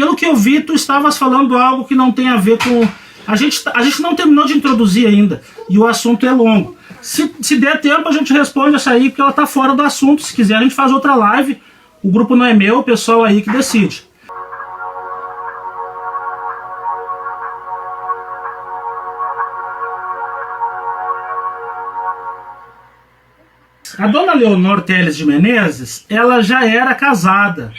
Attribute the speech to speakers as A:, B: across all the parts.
A: pelo que eu vi, tu estavas falando algo que não tem a ver com... A gente não terminou de introduzir ainda, e o assunto é longo. Se der tempo, a gente responde essa aí, porque ela tá fora do assunto. Se quiser, a gente faz outra live. O grupo não é meu, o pessoal aí que decide. A dona Leonor Teles de Menezes, ela já era casada.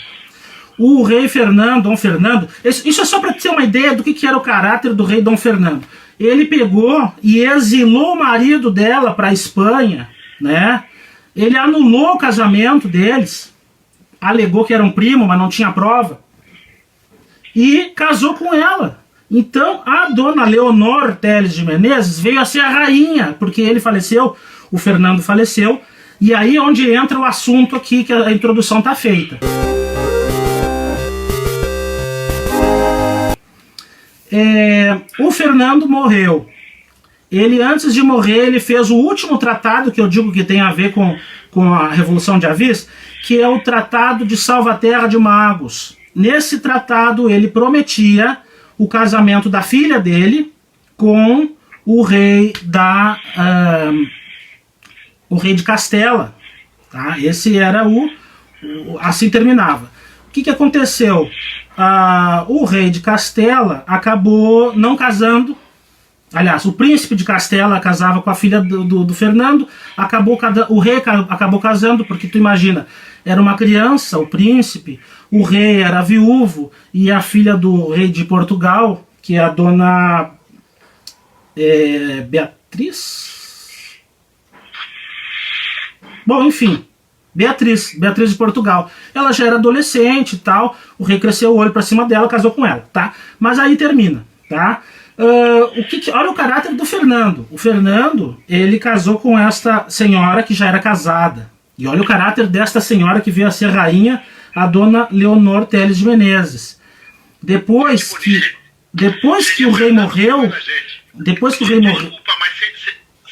A: O rei Fernando, Dom Fernando... Isso é só para ter uma ideia do que era o caráter do rei Dom Fernando. Ele pegou e exilou o marido dela para a Espanha, né? Ele anulou o casamento deles, alegou que era um primo, mas não tinha prova, e casou com ela. Então, a dona Leonor Teles de Menezes veio a ser a rainha, porque ele faleceu, o Fernando faleceu, e aí é onde entra o assunto aqui, que a introdução está feita. O Fernando morreu. Ele, antes de morrer, ele fez o último tratado, que eu digo que tem a ver com a Revolução de Avis, que é o Tratado de Salvaterra de Magos. Nesse tratado, ele prometia o casamento da filha dele com o rei de Castela. Tá? Esse era assim terminava. O que aconteceu? O rei de Castela acabou não casando. Aliás, o príncipe de Castela casava com a filha do Fernando. O rei acabou casando, porque tu imagina, era uma criança, o príncipe, o rei era viúvo, e a filha do rei de Portugal, que é a dona Beatriz? Bom, enfim, Beatriz de Portugal. Ela já era adolescente e tal, o rei cresceu o olho pra cima dela, casou com ela, tá? Mas aí termina, tá? Olha o caráter do Fernando. O Fernando, ele casou com esta senhora que já era casada. E olha o caráter desta senhora que veio a ser rainha, a dona Leonor Teles de Menezes. Depois que o rei morreu... Desculpa,
B: mas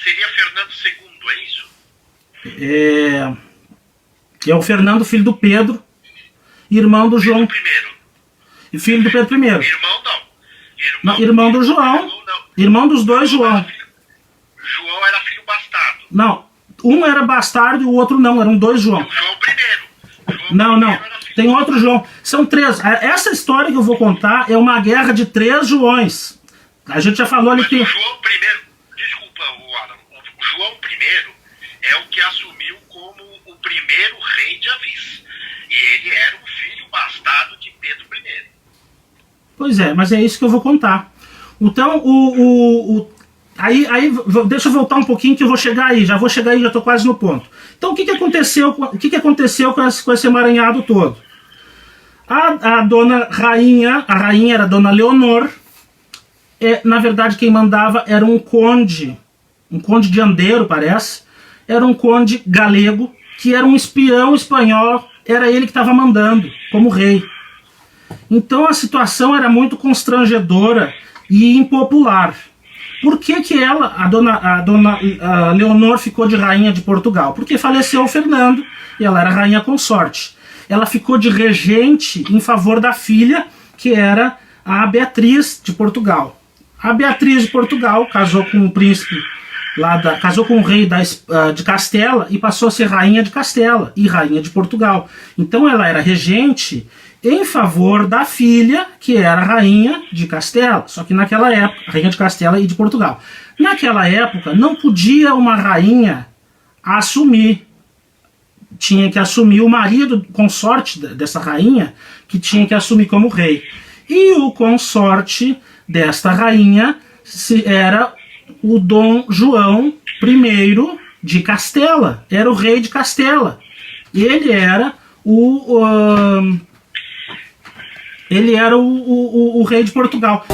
B: seria Fernando II, é isso?
A: É o Fernando, filho do Pedro, irmão do João... E filho do Pedro I.
B: Irmão não.
A: Irmão do João.
B: Não.
A: Irmão dos dois João.
B: João era filho bastardo.
A: Não, um era bastardo e o outro não, eram dois João.
B: O João I.
A: Não. Tem outro João. São três. Essa história que eu vou contar é uma guerra de 3 Joões. A gente já falou ali que...
B: O João I... Desculpa, Alan. O João I é o que assumiu como o primeiro rei de Avis. E ele era um filho bastardo de Pedro I.
A: Pois é, mas é isso que eu vou contar. Então, aí deixa eu voltar um pouquinho que eu vou chegar aí. Já estou quase no ponto. Então, o que aconteceu com esse emaranhado todo? A dona rainha, a rainha era a dona Leonor. Na verdade, quem mandava era um conde de Andeiro, parece. Era um conde galego, que era um espião espanhol. Era ele que estava mandando, como rei. Então a situação era muito constrangedora e impopular. Por que a dona Leonor ficou de rainha de Portugal? Porque faleceu o Fernando e ela era rainha consorte. Ela ficou de regente em favor da filha, que era a Beatriz de Portugal. A Beatriz de Portugal casou com o príncipe casou com o rei de Castela e passou a ser rainha de Castela e rainha de Portugal. Então ela era regente em favor da filha, que era rainha de Castela. Só que naquela época, rainha de Castela e de Portugal. Naquela época, não podia uma rainha assumir. Tinha que assumir o marido, consorte dessa rainha, que tinha que assumir como rei. E o consorte desta rainha era o Dom João I de Castela. Era o rei de Castela. Ele era o rei de Portugal.